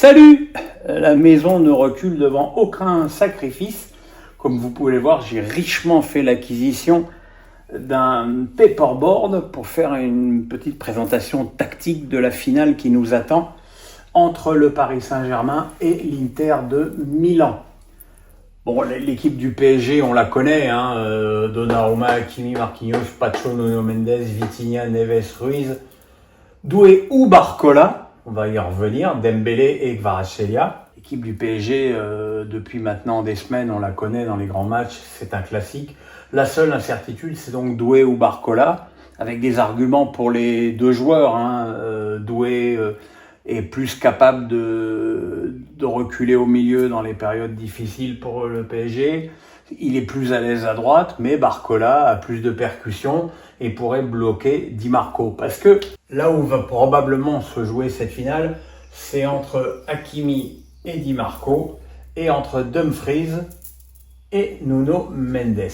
Salut! La maison ne recule devant aucun sacrifice. Comme vous pouvez le voir, j'ai richement fait l'acquisition d'un paperboard pour faire une petite présentation tactique de la finale qui nous attend entre le Paris Saint-Germain et l'Inter de Milan. Bon, l'équipe du PSG, on la connaît, Donnarumma, Hakimi, Marquinhos, Pacho, Nuno Mendes, Vitinha, Neves, Ruiz, Doué ou Barcola. On va y revenir, Dembélé et Kvaratskhelia. L'équipe du PSG, depuis maintenant des semaines, on la connaît dans les grands matchs, c'est un classique. La seule incertitude, c'est donc Doué ou Barcola, avec des arguments pour les deux joueurs. Doué est plus capable de reculer au milieu dans les périodes difficiles pour le PSG. Il est plus à l'aise à droite, mais Barcola a plus de percussions et pourrait bloquer Di Marco. Parce que là où va probablement se jouer cette finale, c'est entre Hakimi et Di Marco et entre Dumfries et Nuno Mendes.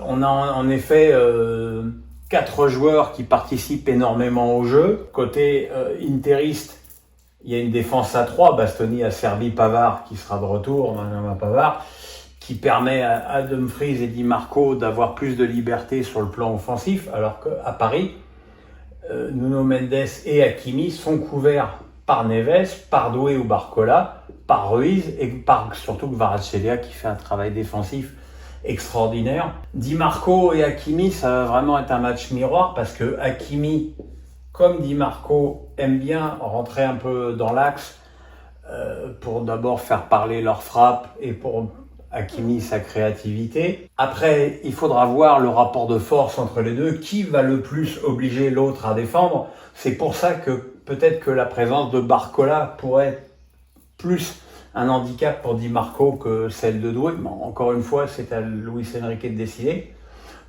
On a en effet 4 joueurs qui participent énormément au jeu. Côté interiste, il y a une défense à 3, Bastoni, Acerbi, Pavard qui sera de retour, Benjamin Pavard, qui permet à Dumfries et Di Marco d'avoir plus de liberté sur le plan offensif, alors qu'à Paris, Nuno Mendes et Hakimi sont couverts par Neves, par Doué ou Barcola, par Ruiz et par surtout Kvaratskhelia qui fait un travail défensif extraordinaire. Di Marco et Hakimi, ça va vraiment être un match miroir parce que Hakimi, comme Di Marco, aime bien rentrer un peu dans l'axe pour d'abord faire parler leur frappe et pour Hakimi sa créativité. Après, il faudra voir le rapport de force entre les deux. Qui va le plus obliger l'autre à défendre? C'est pour ça que peut-être que la présence de Barcola pourrait être plus un handicap pour Di Marco que celle de Doué. Mais encore une fois, c'est à Luis Enrique de décider.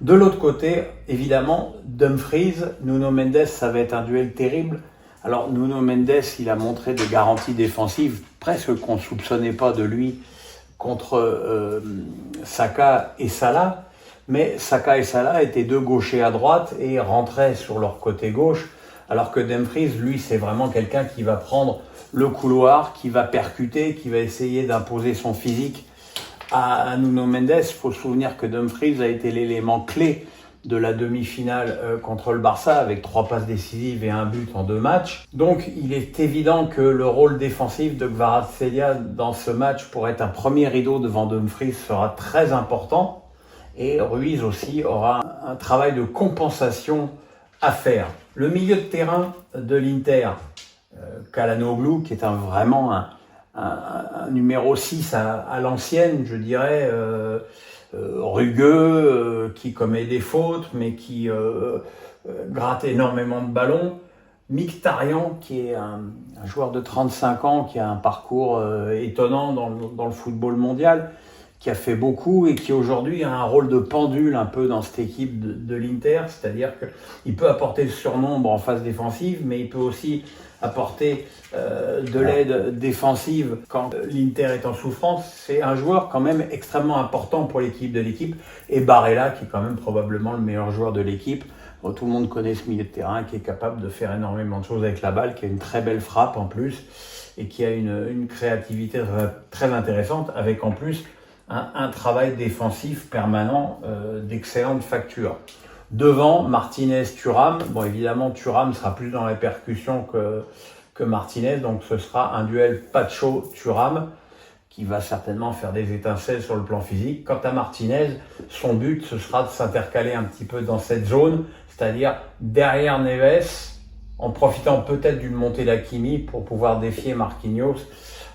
De l'autre côté, évidemment, Dumfries, Nuno Mendes, ça va être un duel terrible. Alors, Nuno Mendes, il a montré des garanties défensives presque qu'on ne soupçonnait pas de lui contre Saka et Salah, mais Saka et Salah étaient deux gauchers à droite et rentraient sur leur côté gauche, alors que Dumfries, lui, c'est vraiment quelqu'un qui va prendre le couloir, qui va percuter, qui va essayer d'imposer son physique à Nuno Mendes. Il faut se souvenir que Dumfries a été l'élément clé de la demi-finale contre le Barça avec 3 passes décisives et 1 but en 2 matchs. Donc il est évident que le rôle défensif de Kvaratskhelia dans ce match pour être un premier rideau devant Dumfries sera très important et Ruiz aussi aura un travail de compensation à faire. Le milieu de terrain de l'Inter, Çalhanoğlu, qui est vraiment un numéro 6 à l'ancienne, je dirais, rugueux, qui commet des fautes, mais qui gratte énormément de ballons. Mkhitaryan, qui est un joueur de 35 ans, qui a un parcours étonnant dans le football mondial, qui a fait beaucoup et qui aujourd'hui a un rôle de pendule un peu dans cette équipe de l'Inter, c'est-à-dire qu'il peut apporter le surnombre en phase défensive, mais il peut aussi apporter de l'aide défensive quand l'Inter est en souffrance. C'est un joueur quand même extrêmement important pour l'équipe de l'équipe. Et Barella, qui est quand même probablement le meilleur joueur de l'équipe. Bon, tout le monde connaît ce milieu de terrain qui est capable de faire énormément de choses avec la balle, qui a une très belle frappe en plus et qui a une créativité très intéressante avec en plus un travail défensif permanent d'excellente facture. Devant, Martinez-Thuram. Bon, évidemment, Thuram sera plus dans la percussion que Martinez, donc ce sera un duel Pacho-Thuram qui va certainement faire des étincelles sur le plan physique. Quant à Martinez, son but, ce sera de s'intercaler un petit peu dans cette zone, c'est-à-dire derrière Neves, en profitant peut-être d'une montée d'Hakimi pour pouvoir défier Marquinhos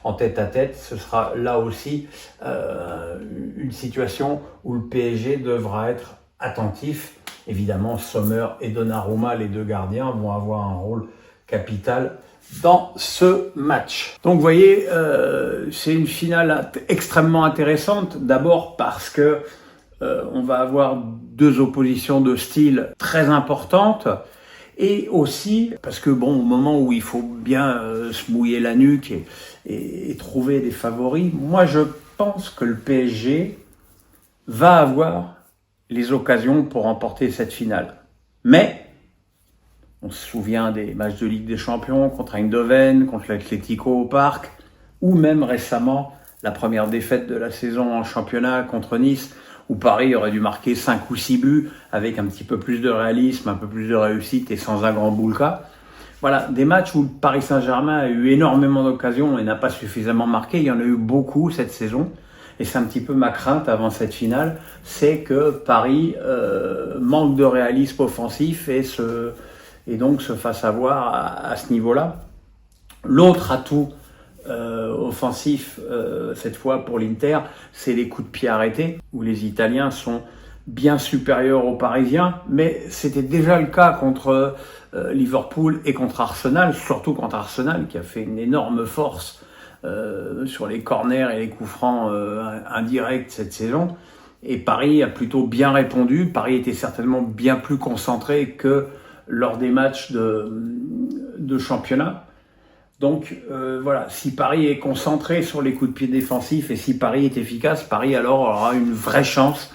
en tête-à-tête. Ce sera là aussi une situation où le PSG devra être attentif. Évidemment, Sommer et Donnarumma, les deux gardiens, vont avoir un rôle capital dans ce match. Donc vous voyez, c'est une finale extrêmement intéressante. D'abord parce que on va avoir 2 oppositions de style très importantes. Et aussi parce que bon, au moment où il faut bien se mouiller la nuque et trouver des favoris, moi je pense que le PSG va avoir les occasions pour remporter cette finale. Mais On se souvient des matchs de Ligue des Champions contre Eindhoven, contre l'Atlético au Parc, ou même récemment la première défaite de la saison en championnat contre Nice, où Paris aurait dû marquer 5 ou 6 buts avec un petit peu plus de réalisme, un peu plus de réussite et sans un grand boulka. Voilà, des matchs où Paris Saint-Germain a eu énormément d'occasions et n'a pas suffisamment marqué. Il y en a eu beaucoup cette saison. Et c'est un petit peu ma crainte avant cette finale, c'est que Paris manque de réalisme offensif et donc se fasse avoir à ce niveau-là. L'autre atout offensif, cette fois pour l'Inter, c'est les coups de pied arrêtés, où les Italiens sont bien supérieurs aux Parisiens, mais c'était déjà le cas contre Liverpool et contre Arsenal, surtout contre Arsenal, qui a fait une énorme force sur les corners et les coups francs indirects cette saison. Et Paris a plutôt bien répondu. Paris était certainement bien plus concentré que lors des matchs de championnat. Donc voilà, si Paris est concentré sur les coups de pied défensifs et si Paris est efficace, Paris alors aura une vraie chance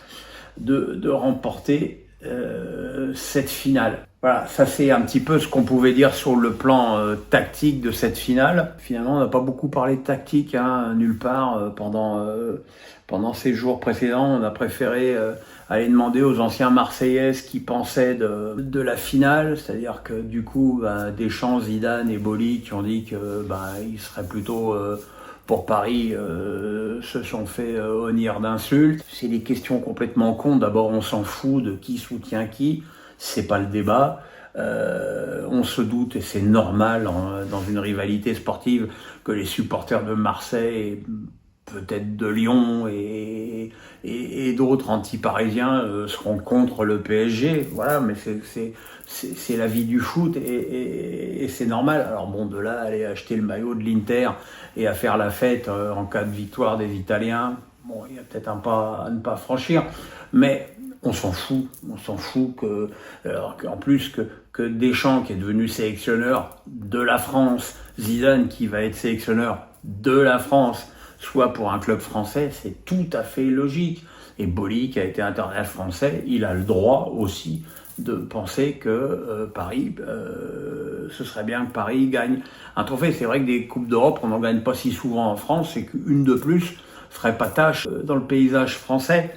de remporter cette finale. Voilà, ça c'est un petit peu ce qu'on pouvait dire sur le plan tactique de cette finale. Finalement, on n'a pas beaucoup parlé de tactique, nulle part pendant ces jours précédents. On a préféré aller demander aux anciens Marseillais ce qu'ils pensaient de la finale, c'est-à-dire que du coup, Deschamps, Zidane et Boly qui ont dit que ils seraient plutôt pour Paris se sont fait honnir d'insultes. C'est des questions complètement cons. D'abord, on s'en fout de qui soutient qui. C'est pas le débat. On se doute, et c'est normal dans une rivalité sportive, que les supporters de Marseille, peut-être de Lyon et d'autres anti-parisiens seront contre le PSG. Voilà, mais c'est la vie du foot et c'est normal. Alors bon, de là, aller acheter le maillot de l'Inter et à faire la fête en cas de victoire des Italiens, bon, il y a peut-être un pas à ne pas franchir, mais on s'en fout en plus que Deschamps qui est devenu sélectionneur de la France, Zidane qui va être sélectionneur de la France, soit pour un club français, c'est tout à fait logique. Et Boly qui a été international français, il a le droit aussi de penser que ce serait bien que Paris gagne un trophée. C'est vrai que des Coupes d'Europe, on n'en gagne pas si souvent en France, et qu'une de plus ferait pas tâche dans le paysage français.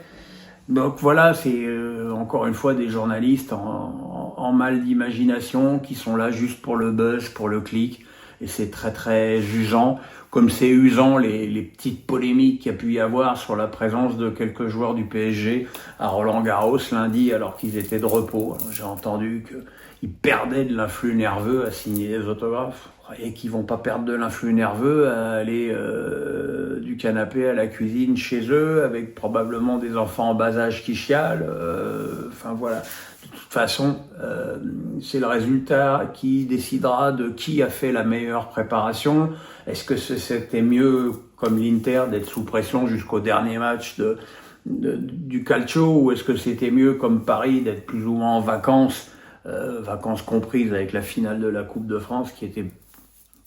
Donc voilà, c'est encore une fois des journalistes en mal d'imagination qui sont là juste pour le buzz, pour le clic, et c'est très très usant. Comme c'est usant les petites polémiques qu'il y a pu y avoir sur la présence de quelques joueurs du PSG à Roland-Garros lundi alors qu'ils étaient de repos. Alors, j'ai entendu qu'ils perdaient de l'influx nerveux à signer des autographes. Et qu'ils vont pas perdre de l'influx nerveux à aller du canapé à la cuisine chez eux, avec probablement des enfants en bas âge qui chialent. Enfin voilà. De toute façon, c'est le résultat qui décidera de qui a fait la meilleure préparation. Est-ce que c'était mieux, comme l'Inter, d'être sous pression jusqu'au dernier match du Calcio, ou est-ce que c'était mieux, comme Paris, d'être plus ou moins en vacances, vacances comprises avec la finale de la Coupe de France, qui était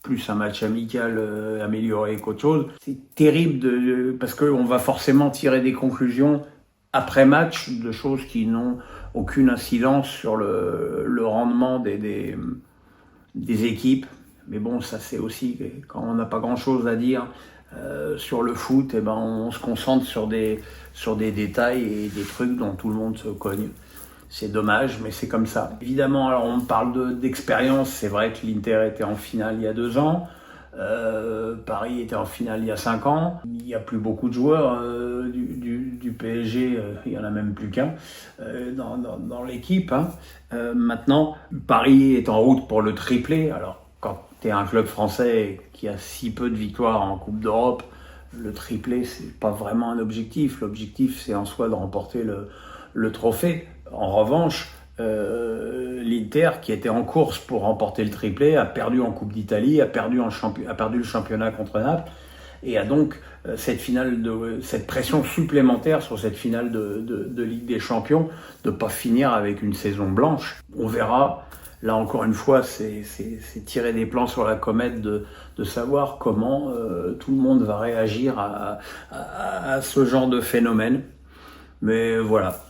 plus un match amical amélioré qu'autre chose. C'est terrible parce qu'on va forcément tirer des conclusions après match de choses qui n'ont aucune incidence sur le rendement des équipes. Mais bon, ça c'est aussi, quand on n'a pas grand-chose à dire sur le foot, on se concentre sur des détails et des trucs dont tout le monde se cogne. C'est dommage, mais c'est comme ça. Évidemment, alors on parle d'expérience. C'est vrai que l'Inter était en finale il y a 2 ans. Paris était en finale il y a 5 ans. Il n'y a plus beaucoup de joueurs du PSG. Il n'y en a même plus qu'un dans l'équipe. Maintenant, Paris est en route pour le triplé. Alors, quand tu es un club français qui a si peu de victoires en Coupe d'Europe, le triplé, c'est pas vraiment un objectif. L'objectif, c'est en soi de remporter le trophée. En revanche, l'Inter, qui était en course pour remporter le triplé, a perdu en Coupe d'Italie, a perdu le championnat contre Naples, et a donc cette pression supplémentaire sur cette finale de Ligue des Champions, de ne pas finir avec une saison blanche. On verra. Là, encore une fois, c'est tirer des plans sur la comète de savoir comment tout le monde va réagir à ce genre de phénomène. Mais voilà,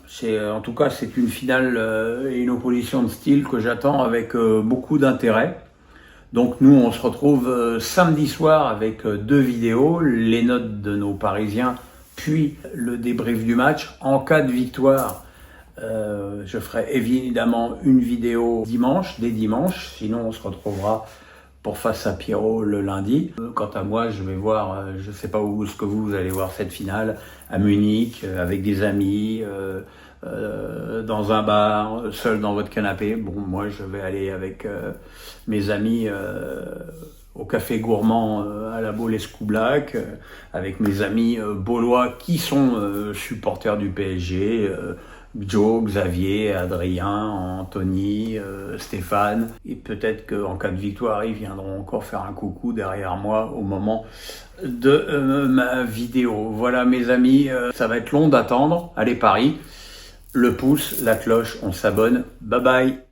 en tout cas c'est une finale et une opposition de style que j'attends avec beaucoup d'intérêt. Donc nous on se retrouve samedi soir avec 2 vidéos, les notes de nos Parisiens, puis le débrief du match. En cas de victoire, je ferai évidemment une vidéo dès dimanche, sinon on se retrouvera pour Face à Pierrot le lundi. Quant à moi, je vais voir, je ne sais pas où ce que vous allez voir cette finale, à Munich, avec des amis, dans un bar, seul dans votre canapé. Bon, moi je vais aller avec mes amis au café gourmand à la Baulescu-Black, avec mes amis baulois qui sont supporters du PSG, Joe, Xavier, Adrien, Anthony, Stéphane. Et peut-être qu'en cas de victoire, ils viendront encore faire un coucou derrière moi au moment de ma vidéo. Voilà mes amis, ça va être long d'attendre. Allez Paris, le pouce, la cloche, on s'abonne. Bye bye.